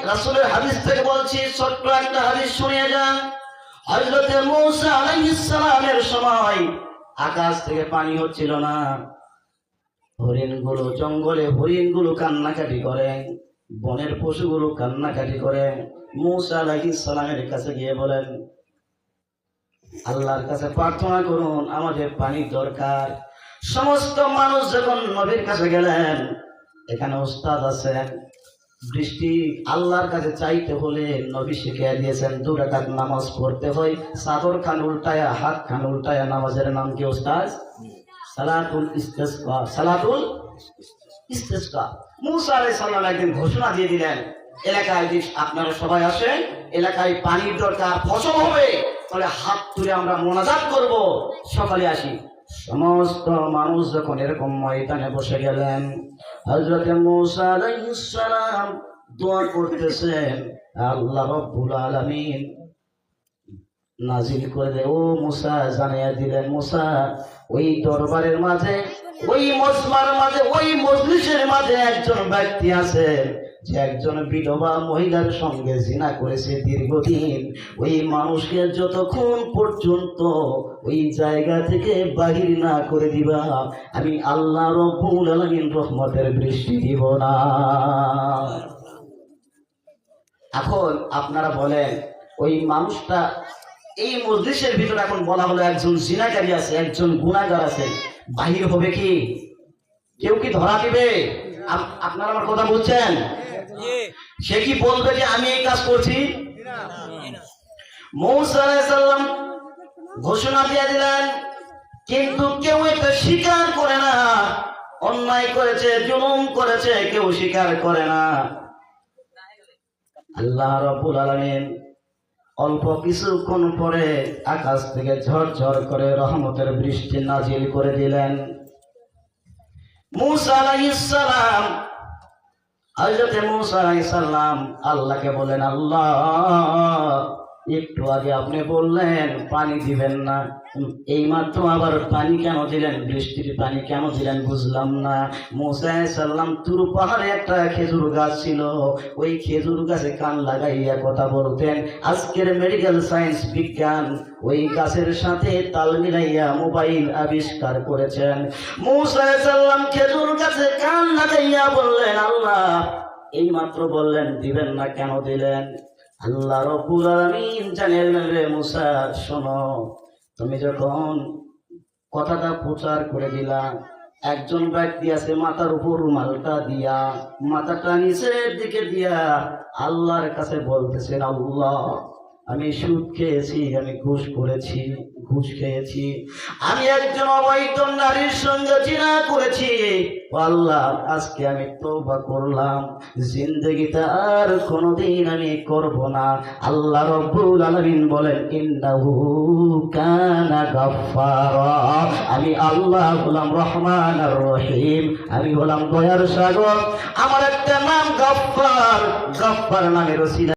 রাসূলের হাদিস থেকে বলছি, ছোট্ট একটা হাদিস শুনিয়ে যান। হযরত মূসা আলাইহিস সালামের সময় আকাশ থেকে পানি হচ্ছিল না, হরিণগুলো, জঙ্গলে হরিণগুলো কান্নাকাটি করে, বনের পশুগুলো কান্নাকাটি করে। মূসা আলাইহিস সালামের কাছে গিয়ে বলেন, আল্লাহর কাছে প্রার্থনা করুন, আমাদের পানির দরকার। সমস্ত মানুষ যখন নবীর কাছে গেলেন, এখানে উস্তাদ আছেন, বৃষ্টি আল্লাহর কাছে চাইতে হলে নবী শিখিয়ে দিয়েছেন 2 রাকাত নামাজ পড়তে হয়, চাদর খান উল্টায়া, হাত খান উল্টায়া। নামাজের নাম কি উস্তাদ? সালাতুল ইস্তিসকা। সালাতুল ইস্তিসকা। মূসা আলাইহিস সালাম একদিন ঘোষণা দিয়ে দিলেন, এলাকায় যে আপনারা সবাই আসেন, এলাকায় পানির দরকার, ফসল হবে, তাহলে হাত তুলে আমরা মোনাজাত করব, সকালে আসি। সমস্ত মানুষ যখন এরকম ময়দানে বসে গেলেন, হযরত মূসা আলাইহিস সালাম দোয়া করতেছেন, আল্লাহ রাব্বুল আলামিন নাজিল করে দে। ও মূসা জানিয়ে দিলেন, মূসা ওই দরবারের মাঝে, ওই মজমার মাঝে, ওই মজলিসের মাঝে একজন ব্যক্তি আছে যে একজন বিধবা মহিলার সঙ্গে জিনা করেছে দীর্ঘদিন। ওই মানুষকে যতক্ষণ পর্যন্ত ওই জায়গা থেকে বাহির না করে দিবা, আমি আল্লাহ রাব্বুল আলামিন রহমতের বৃষ্টি দিব না। এখন আপনারা বলেন, ওই মানুষটা, এই মজলিসের ভিতরে এখন বলা হলো একজন জিনাকারী আছে, একজন গুনাহগার আছে, বাহির হবে কি? কেউ কি ধরা দিবে? আপনারা আমার কথা বুঝছেন? সে কি বলবে যে আমি এই কাজ করছি? মূসা আলাইহিস সালাম ঘোষণা দিয়ে দিলেন, কিন্তু কেউ এটা স্বীকার করে না। অন্যায় করেছে, জুলুম করেছে, কেউ স্বীকার করে না। আল্লাহ রাব্বুল আলামিন অল্প কিছুক্ষণ পরে আকাশ থেকে ঝরঝর করে রহমতের বৃষ্টি নাজিল করে দিলেন। মূসা আলাইহিস সালাম, হযরত মূসা আলাইহিস সালাম আল্লাহকে বলেন, আল্লাহ একটু আগে আপনি বললেন পানি দিবেন না, এইমাত্র আবার পানি কেন দিলেন? বৃষ্টির পানি কেন দিলেন বুঝলাম না। মূসা আলাইহিস সালাম তুর পাহাড়ে একটা খেজুর গাছ ছিল, ওই খেজুর গাছে কান লাগাইয়া কথা বলতেন। আজকের মেডিকেল সায়েন্স বিজ্ঞান ওই গাছের সাথে তাল মিলাইয়া মোবাইল আবিষ্কার করেছেন। মূসা আলাইহিস সালাম খেজুর গাছে কান লাগাইয়া বললেন, আল্লাহ এইমাত্র বললেন দিবেন না, কেন দিলেন? আল্লাহ রাব্বুল আলামিন জানালেন, রে মূসা শোনো, তুমি যখন কথাটা প্রচার করে দিলা, একজন ব্যক্তি আছে মাথার উপর রুমালটা দিয়া, মাথাটা নিচের দিকে দিয়া আল্লাহর কাছে বলতেছেন, আল্লাহ আমি সুদ খেয়েছি, আমি ঘুষ করেছি, ঘুষ খেয়েছি, আমি একজন অবৈধ নারীর সঙ্গে জিনা করেছি, আল্লাহ আজকে আমি তওবা করলাম, জিন্দেগিতে আর কোনোদিন আমি করব না। আল্লাহ রাব্বুল আলামিন বলেন, ইন্নাহু কানা গাফফারা, আমি আল্লাহ হলাম রহমানুর রহিম, আমি হলাম দয়ার সাগর, আমার একটা নাম গাফফার। গাফফার নামের ওসিলা